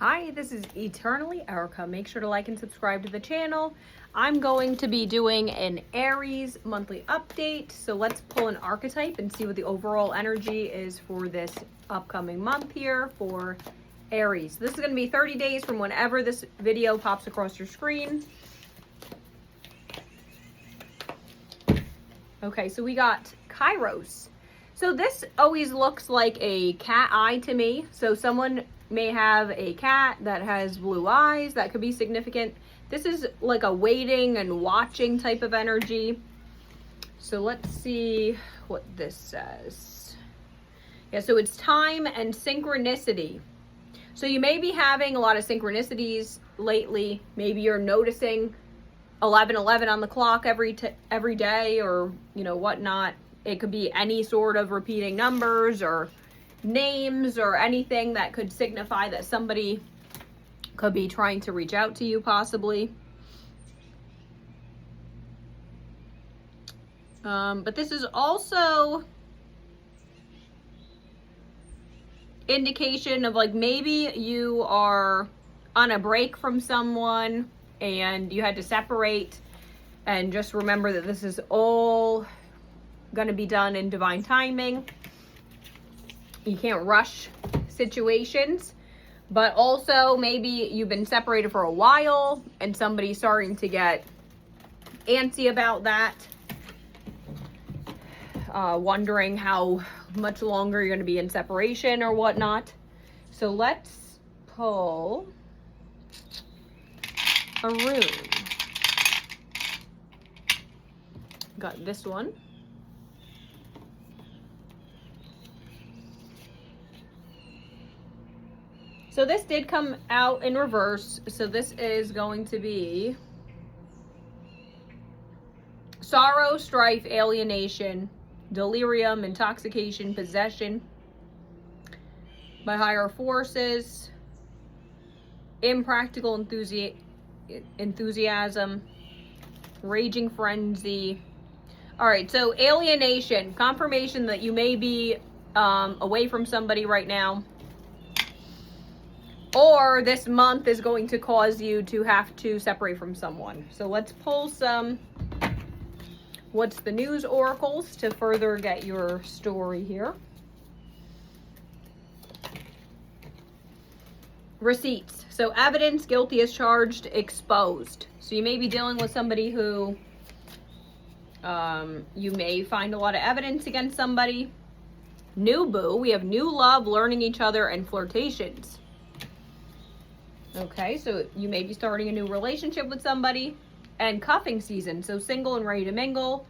Hi, this is Eternally Erica. Make sure to like and subscribe to the channel. I'm going to be doing an Aries monthly update. So let's pull an archetype and see what the overall energy is for this upcoming month here for Aries. This is going to be 30 days from whenever this video pops across your screen. Okay, so we got Kairos. So this always looks like a cat eye to me. So someone may have a cat that has blue eyes. That could be significant. This is like a waiting and watching type of energy. So let's see what this says. Yeah, so it's time and synchronicity. So you may be having a lot of synchronicities lately. Maybe you're noticing 11:11 on the clock every day, or whatnot. It could be any sort of repeating numbers or names or anything that could signify that somebody could be trying to reach out to you possibly. But this is also indication of like maybe you are on a break from someone and you had to separate, and just remember that this is all going to be done in divine timing. You can't rush situations, but also maybe you've been separated for a while and somebody's starting to get antsy about that, wondering how much longer you're going to be in separation or whatnot. So let's pull a rune. Got this one. So this did come out in reverse. So this is going to be sorrow, strife, alienation, delirium, intoxication, possession by higher forces, impractical enthusiasm, raging frenzy. All right, so alienation, confirmation that you may be away from somebody right now, or this month is going to cause you to have to separate from someone. So let's pull some what's the news oracles to further get your story here. Receipts. So evidence, guilty as charged, exposed. So you may be dealing with somebody who you may find a lot of evidence against somebody. New boo. We have new love, learning each other, and flirtations. Okay, so you may be starting a new relationship with somebody. And cuffing season, so single and ready to mingle,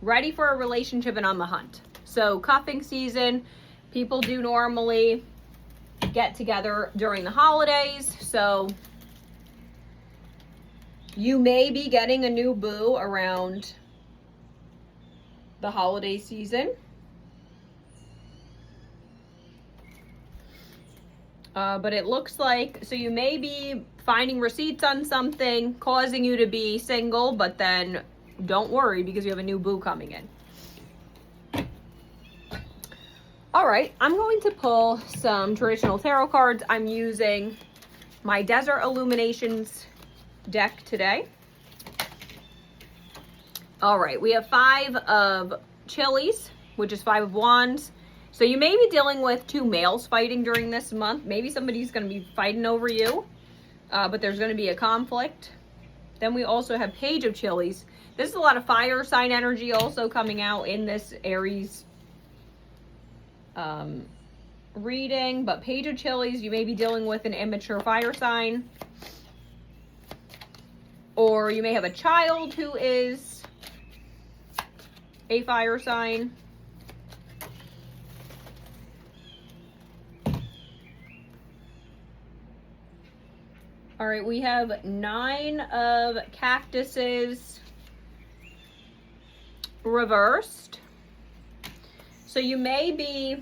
ready for a relationship and on the hunt. So cuffing season, people do normally get together during the holidays, so you may be getting a new boo around the holiday season. But it looks like, so you may be finding receipts on something, causing you to be single, but then don't worry because you have a new boo coming in. All right, I'm going to pull some traditional tarot cards. I'm using my Desert Illuminations deck today. All right, we have 5 of Chilies, which is 5 of Wands. So you may be dealing with 2 males fighting during this month. Maybe somebody's going to be fighting over you, but there's going to be a conflict. Then we also have Page of Chilies. This is a lot of fire sign energy also coming out in this Aries reading. But Page of Chilies, you may be dealing with an immature fire sign. Or you may have a child who is a fire sign. All right, we have 9 of Cactuses reversed. So you may be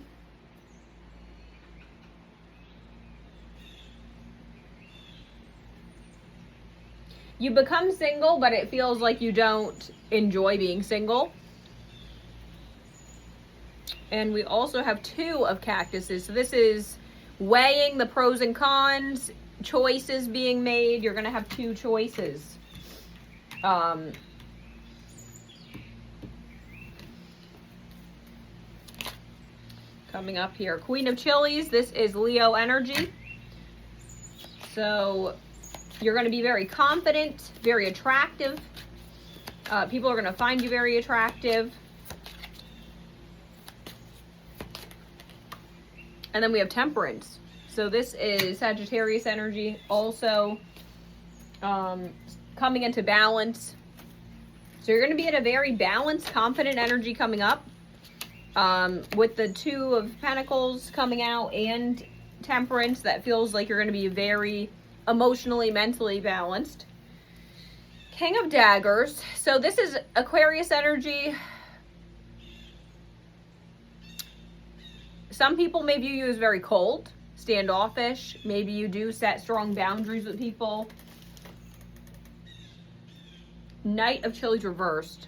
you become single, but it feels like you don't enjoy being single. And we also have 2 of Cactuses. So this is weighing the pros and cons, choices being made. You're going to have two choices. Coming up here, Queen of Chilies. This is Leo energy. So you're going to be very confident, very attractive. People are going to find you very attractive. And then we have Temperance. So this is Sagittarius energy, also coming into balance. So you're going to be in a very balanced, confident energy coming up. With the Two of Pentacles coming out and Temperance, that feels like you're going to be very emotionally, mentally balanced. King of Daggers. So this is Aquarius energy. Some people may view you as very cold, standoffish. Maybe you do set strong boundaries with people. Knight of Chilies reversed.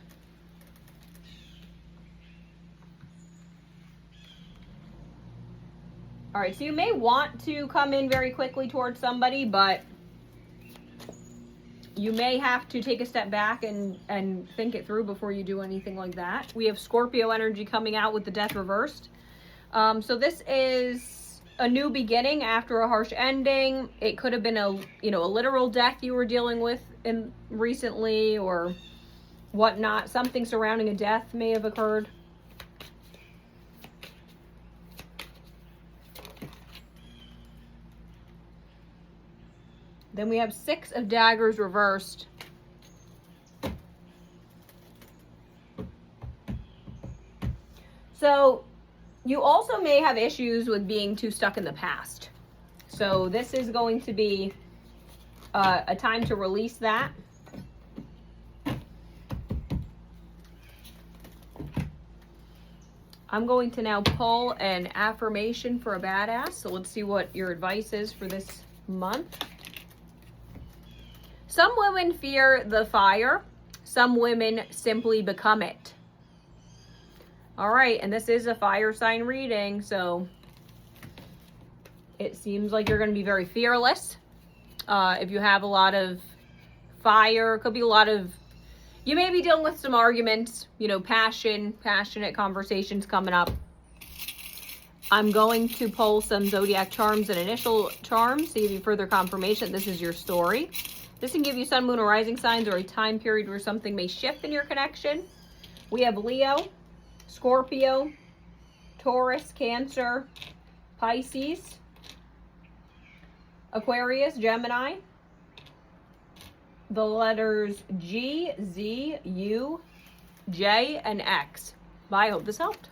All right, so you may want to come in very quickly towards somebody, but you may have to take a step back and think it through before you do anything like that. We have Scorpio energy coming out with the Death reversed. So this is a new beginning after a harsh ending. It could have been a literal death you were dealing with recently or whatnot. Something surrounding a death may have occurred. Then we have Six of Daggers reversed. So you also may have issues with being too stuck in the past. So this is going to be a time to release that. I'm going to now pull an affirmation for a badass. So let's see what your advice is for this month. Some women fear the fire. Some women simply become it. All right, and this is a fire sign reading, so it seems like you're going to be very fearless. If you have a lot of fire, could be a lot of, you may be dealing with some arguments, passionate conversations coming up. I'm going to pull some zodiac charms and initial charms to give you further confirmation this is your story. This can give you sun, moon, or rising signs or a time period where something may shift in your connection. We have Leo, Scorpio, Taurus, Cancer, Pisces, Aquarius, Gemini, the letters G, Z, U, J, and X. Bye. I hope this helped.